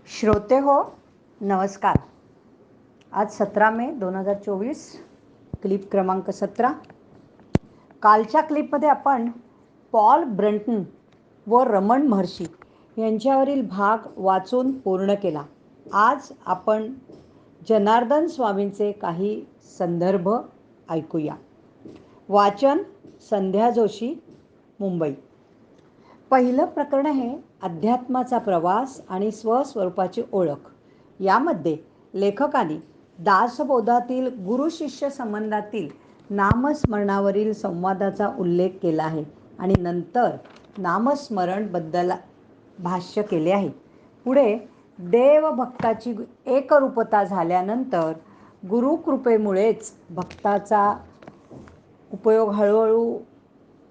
श्रोते हो, नमस्कार. आज 17 मे 2024, क्लिप क्रमांक 17. कालच्या क्लिपमध्ये आपण पॉल ब्रंटन व रमण महर्षी यांच्यावरील भाग वाचून पूर्ण केला. आज आपण जनार्दन स्वामींचे काही संदर्भ ऐकूया. वाचन संध्या जोशी, मुंबई. पहिलं प्रकरण आहे अध्यात्माचा प्रवास आणि स्वस्वरूपाची ओळख. यामध्ये लेखकाने दासबोधातील गुरुशिष्य संबंधातील नामस्मरणावरील संवादाचा उल्लेख केला आहे आणि नंतर नामस्मरणबद्दल भाष्य केले आहे. पुढे देवभक्ताची एकरूपता झाल्यानंतर गुरुकृपेमुळेच भक्ताचा उपयोग हळूहळू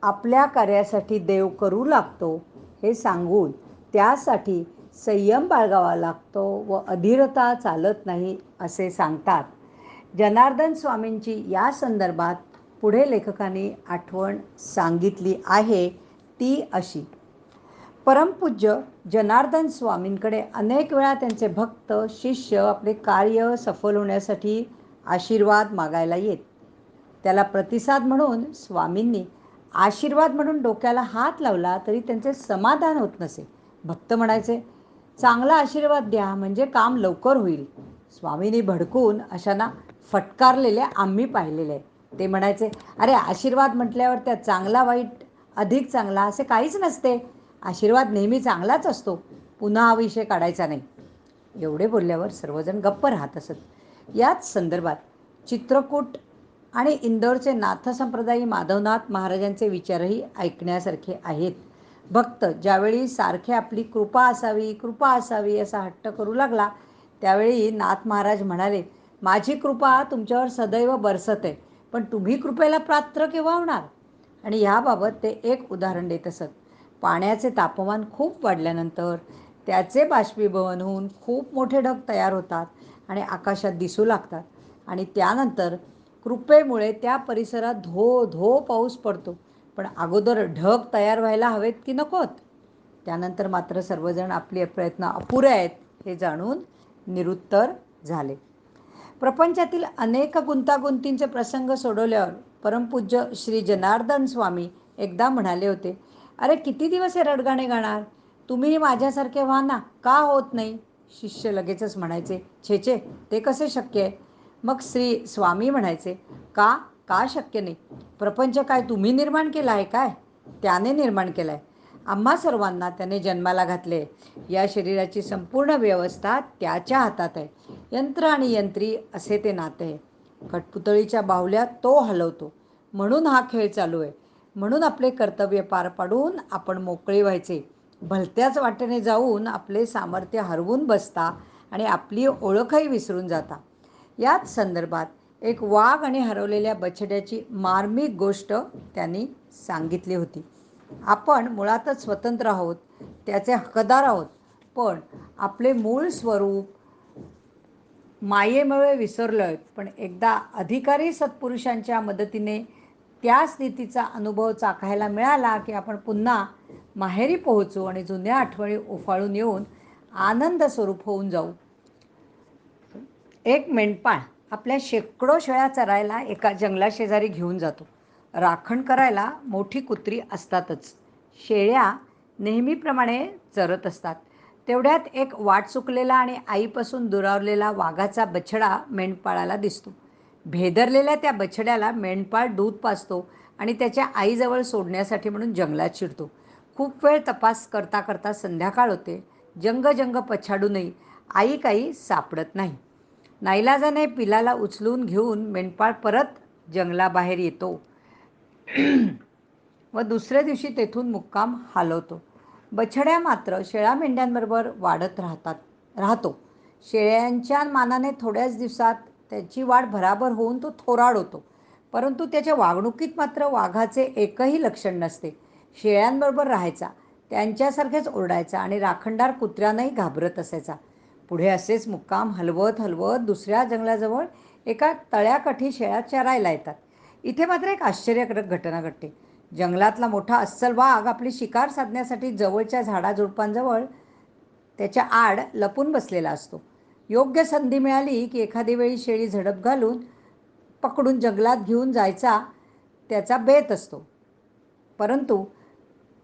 आपल्या कार्यासाठी देव करू लागतो हे सांगून त्यासाठी संयम बाळगावा लागतो व अधीरता चालत नाही असे सांगतात. जनार्दन स्वामींची या संदर्भात पुढे लेखकाने आठवण सांगितली आहे ती अशी. परमपूज्य जनार्दन स्वामींकडे अनेक वेळा त्यांचे भक्त शिष्य आपले कार्य सफल होण्यासाठी आशीर्वाद मागायला येत. त्याला प्रतिसाद म्हणून स्वामींनी आशीर्वाद म्हणून डोक्याला हात लावला तरी त्यांचे समाधान होत नसे. भक्त म्हणायचे, चांगला आशीर्वाद द्या म्हणजे काम लवकर होईल. स्वामींनी भडकून अशांना फटकारलेले आम्ही पाहिलेले आहे. ते म्हणायचे, अरे आशीर्वाद म्हटल्यावर त्या चांगला वाईट अधिक चांगला असे काहीच नसते. आशीर्वाद नेहमी चांगलाच असतो. पुन्हा हा विषय काढायचा नाही. एवढे बोलल्यावर सर्वजण गप्प राहत असत. याच संदर्भात चित्रकूट आणि इंदोरचे नाथसंप्रदायी माधवनाथ महाराजांचे विचारही ऐकण्यासारखे आहेत. भक्त ज्यावेळी सारखे आपली कृपा असावी असा हट्ट करू लागला त्यावेळी नाथ महाराज म्हणाले, माझी कृपा तुमच्यावर सदैव बरसत आहे, पण तुम्ही कृपेला पात्र केव्हा होणार? आणि ह्याबाबत ते एक उदाहरण देत असत. पाण्याचे तापमान खूप वाढल्यानंतर त्याचे बाष्पीभवन होऊन खूप मोठे ढग तयार होतात आणि आकाशात दिसू लागतात आणि त्यानंतर कृपेमुळे त्या परिसरात धो धो पाऊस पडतो. पण अगोदर ढग तयार व्हायला हवेत की नकोत? त्यानंतर मात्र सर्वजण आपले प्रयत्न अपुरे आहेत हे जाणून निरुत्तर झाले. प्रपंचातील अनेक गुंतागुंतींचे प्रसंग सोडवल्यावर परमपूज्य श्री जनार्दन स्वामी एकदा म्हणाले होते, अरे किती दिवस हे रडगाणे गाणार? तुम्ही माझ्यासारखे व्हा ना, का होत नाही? शिष्य लगेचच म्हणायचे, छे छे, ते कसे शक्य आहे? मग श्री स्वामी म्हणायचे, का का शक्य नाही? प्रपंच काय तुम्ही निर्माण केला आहे काय? त्याने निर्माण केला आहे. आम्हा सर्वांना त्याने जन्माला घातले. या शरीराची संपूर्ण व्यवस्था त्याच्या हातात आहे. यंत्र आणि यंत्री असे ते नाते आहे. कठपुतळीच्या बाहुल्या तो हलवतो. म्हणून हा खेळ चालू आहे. म्हणून आपले कर्तव्य पार पाडून आपण मोकळे व्हायचे. भलत्याच वाटेने जाऊन आपले सामर्थ्य हरवून बसता आणि आपली ओळखही विसरून जाता. याच संदर्भात एक वाघ आणि हरवलेल्या बछड्याची मार्मिक गोष्ट त्यांनी सांगितली होती. आपण मुळातच स्वतंत्र आहोत, त्याचे हकदार आहोत, पण आपले मूळ स्वरूप मायेमुळे विसरलोय. पण एकदा अधिकारी सत्पुरुषांच्या मदतीने त्या स्थितीचा अनुभव चाखायला मिळाला की आपण पुन्हा माहेरी पोहोचू आणि जुन्या आठवणी उफाळून येऊन आनंद स्वरूप होऊन जाऊ. एक मेंढपाळ आपल्या शेकडो शेळ्या चरायला एका जंगलाशेजारी घेऊन जातो. राखण करायला मोठी कुत्री असतातच. शेळ्या नेहमीप्रमाणे चरत असतात. तेवढ्यात एक वाट चुकलेला आणि आईपासून दुरावलेला वाघाचा बछडा मेंढपाळाला दिसतो. भेदरलेल्या त्या बछड्याला मेंढपाळ दूध पाजतो आणि त्याच्या आईजवळ सोडण्यासाठी म्हणून जंगलात शिरतो. खूप वेळ तपास करता करता संध्याकाळ होते. जंग पछाडूनही आई काही सापडत नाही. नाईलाजाने पिलाला उचलून घेऊन मेंढपाळ परत जंगलाबाहेर येतो व दुसऱ्या दिवशी तेथून मुक्काम हालवतो. बछड्या मात्र शेळ्या मेंढ्यांबरोबर वाढत राहतो. शेळ्यांच्या मानाने थोड्याच दिवसात त्याची वाढ भराभर होऊन तो थोराड होतो. परंतु त्याच्या वागणुकीत मात्र वाघाचे एकही लक्षण नसते. शेळ्यांबरोबर राहायचा, त्यांच्यासारखेच ओरडायचा आणि राखणदार कुत्र्यांनाही घाबरत असायचा. पुढे असेच मुक्काम हलवत हलवत दुसऱ्या जंगलाजवळ एका तळ्याकाठी शेळ्या चरायला येतात. इथे मात्र एक आश्चर्यकारक घटना घडते. जंगलातला मोठा अस्सल वाघ आपली शिकार साधण्यासाठी जवळच्या झाडाझुडपांजवळ त्याच्या आड लपून बसलेला असतो. योग्य संधी मिळाली की एखादी वेळी शेळी झडप घालून पकडून जंगलात घेऊन जायचा त्याचा बेत असतो. परंतु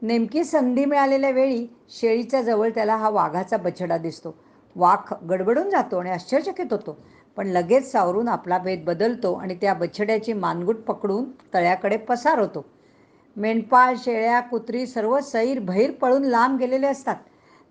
नेमकी संधी मिळालेल्या वेळी शेळीच्या जवळ त्याला हा वाघाचा बछडा दिसतो. वाघ गडबडून जातो आणि आश्चर्यचकित होतो, पण लगेच सावरून आपला भेद बदलतो आणि त्या बछड्याची मानगूट पकडून तळ्याकडे पसार होतो. मेंढपाळ, शेळ्या, कुत्री सर्व सैर भैर पळून लांब गेलेले असतात.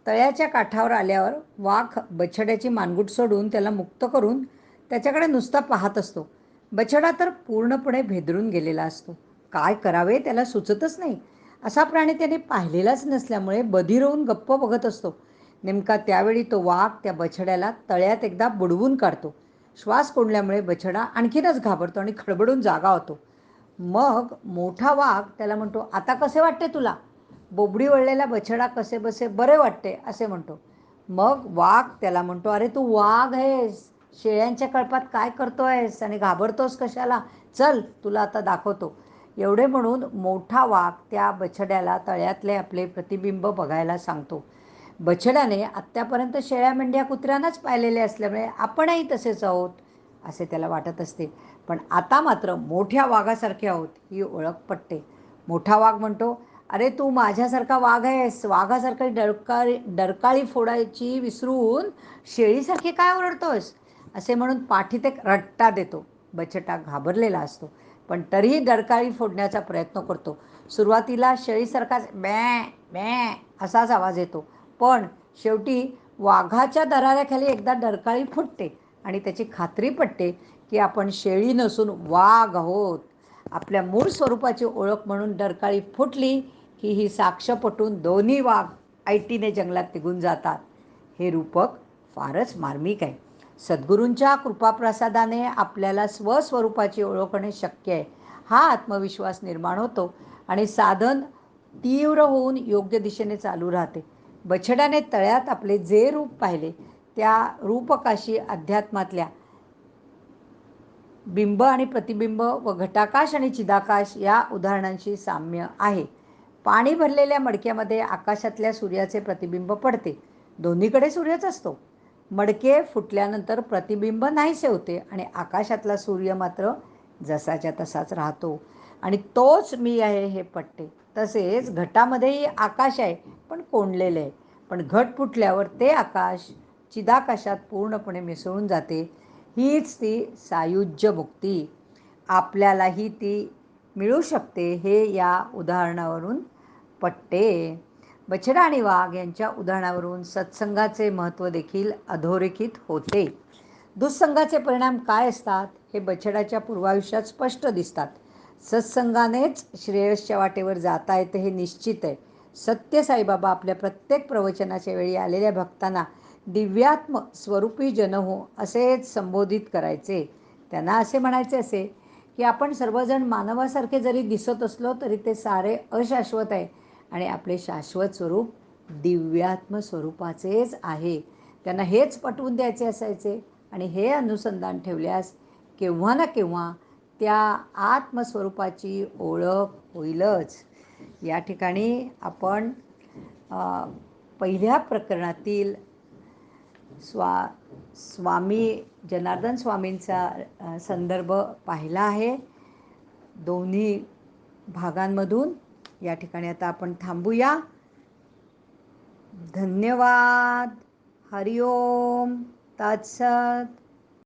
तळ्याच्या काठावर आल्यावर वाघ बछड्याची मानगूट सोडून त्याला मुक्त करून त्याच्याकडे नुसता पाहत असतो. बछडा तर पूर्णपणे भेदरून गेलेला असतो. काय करावे त्याला सुचतच नाही. असा प्राणी त्याने पाहिलेलाच नसल्यामुळे बधीर होऊन गप्प बघत असतो. नेमका त्यावेळी तो वाघ त्या बछड्याला तळ्यात एकदा बुडवून काढतो. श्वास कोंडल्यामुळे बछडा आणखीनच घाबरतो आणि खडबडून जागा होतो. मग मोठा वाघ त्याला म्हणतो, आता कसे वाटते तुला? बोबडी वळलेला बछडा कसे बसे बरे वाटते असे म्हणतो. मग वाघ त्याला म्हणतो, अरे तू वाघ आहेस, शेळ्यांच्या कळपात काय करतोयस आणि घाबरतोस कशाला? चल तुला आता दाखवतो. एवढे म्हणून मोठा वाघ त्या बछड्याला तळ्यातले आपले प्रतिबिंब बघायला सांगतो. बछड्याने आत्तापर्यंत शेळ्या, मेंढ्या, कुत्र्यांनाच पाहिलेले असल्यामुळे आपणही तसेच आहोत असे त्याला वाटत असते. पण आता मात्र मोठ्या वाघासारखे आहोत ही ओळख पटते. मोठा वाघ म्हणतो, अरे तू माझ्यासारखा वाघ आहेस, वाघासारखी डरकाळी फोडायची विसरून शेळीसारखी काय ओरडतोस असे म्हणून पाठीत एक रट्टा देतो. बछडा घाबरलेला असतो, पण तरीही डरकाळी फोडण्याचा प्रयत्न करतो. सुरुवातीला शेळीसारखाच बॅ बॅ असाच आवाज येतो, पण शेवटी वाघाच्या दराऱ्याखाली एकदा डरकाळी फुटते आणि त्याची खात्री पटते की आपण शेळी नसून वाघ आहोत. आपल्या मूळ स्वरूपाची ओळख म्हणून डरकाळी फुटली की ही साक्ष पटून दोन्ही वाघ ऐटीने जंगलात निघून जातात. हे रूपक फारच मार्मिक आहे. सद्गुरूंच्या कृपाप्रसादाने आपल्याला स्वस्वरूपाची ओळख होणे शक्य आहे. हा आत्मविश्वास निर्माण होतो आणि साधन तीव्र होऊन योग्य दिशेने चालू राहते. बछड्याने तळ्यात आपले जे रूप पाहिले त्या रूपकाशी अध्यात्मातल्या बिंब आणि प्रतिबिंब व घटाकाश आणि चिदाकाश या उदाहरणांशी साम्य आहे. पाणी भरलेल्या मडक्यामध्ये आकाशातल्या सूर्याचे प्रतिबिंब पडते. दोन्हीकडे सूर्यच असतो. मडके फुटल्यानंतर प्रतिबिंब नाहीसे होते आणि आकाशातला सूर्य मात्र जसाच्या तसाच राहतो आणि तोच मी आहे हे पटते. तसेच घटामध्येही आकाश आहे, पण कोंडलेले आहे. पण घट फुटल्यावर ते आकाश चिदाकाशात पूर्णपणे मिसळून जाते. हीच ती सायुज्य मुक्ती. आपल्यालाही ती मिळू शकते हे या उदाहरणावरून पटते. बछडा आणि वाघ यांच्या उदाहरणावरून सत्संगाचे महत्त्व देखील अधोरेखित होते. दुःसंगाचे परिणाम काय असतात हे बछड्याच्या पूर्वायुष्यात स्पष्ट दिसतात. सत्संगानेच श्रेयसच्या वाटेवर जाता येते हे निश्चित आहे. सत्य साईबाबा आपल्या प्रत्येक प्रवचनाच्या वेळी आलेल्या भक्तांना दिव्यात्म स्वरूपी जन हो असेच संबोधित करायचे. त्यांना असे म्हणायचे असे की आपण सर्वजण मानवासारखे जरी दिसत असलो तरी ते सारे अशाश्वत आहे आणि आपले शाश्वत स्वरूप दिव्यात्म स्वरूपाचेच आहे. त्यांना हेच पटवून द्यायचे असायचे आणि हे अनुसंधान ठेवल्यास केव्हा ना केव्हा त्या आत्मस्वरूपाची ओळख होईलच. या ठिकाणी आपण पहिल्या प्रकरणातील स्वामी जनार्दन स्वामींचा संदर्भ पाहिला आहे दोन्ही भागांमधून. या ठिकाणी आता आपण थांबूया. धन्यवाद. हरिओम तत्सत.